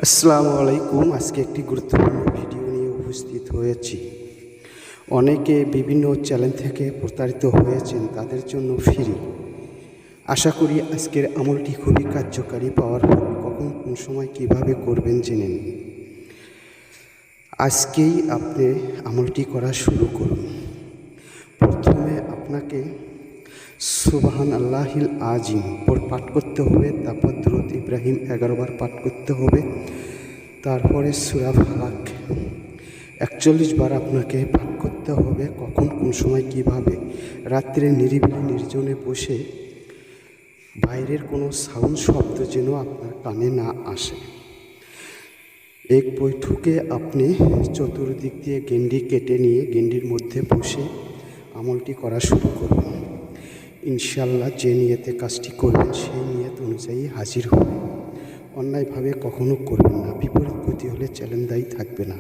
আসসালামু আলাইকুম। আজকে একটি গুরুত্বপূর্ণ ভিডিও নিয়ে উপস্থিত হয়েছি। অনেকে বিভিন্ন চ্যানেল থেকে প্রতারিত হয়েছেন, তাদের জন্য ফ্রি। আশা করি আজকের আমলটি খুবই কার্যকারী, পাওয়ারফুল। কখন কোন সময় কিভাবে করবেন জেনে নিন। আজকেই আপনি আমলটি করা শুরু করুন। প্রথমে আপনাকে সুবহান আল্লাহিল আজিম পাঠ করতে হবে, তারপর দুরূদ ইব্রাহিম 11 বার পাঠ করতে হবে, তারপরে সূরা ফালাক 41 বার আপনাকে পাঠ করতে হবে। কখন কোন সময় কিভাবে? রাত্রে নিরিবিলি নির্জনে বসে বাইরের কোনো সাউন্ড শব্দ যেন আপনার কানে না আসে। এক বৈঠকে আপনি চতুর্দিক দিয়ে গেন্ডি কেটে নিয়ে গেন্ডির মধ্যে বসে আমলটি করা শুরু করবেন। ইনশাল্লাহ যে নিয়তে কাজটি করবেন সেই নিয়ত অনুযায়ী হাজির হবে। অন্যায়ভাবে কখনো করবেন না, বিপরীত গতি হলে চ্যালেঞ্জ দায়ী থাকবে না।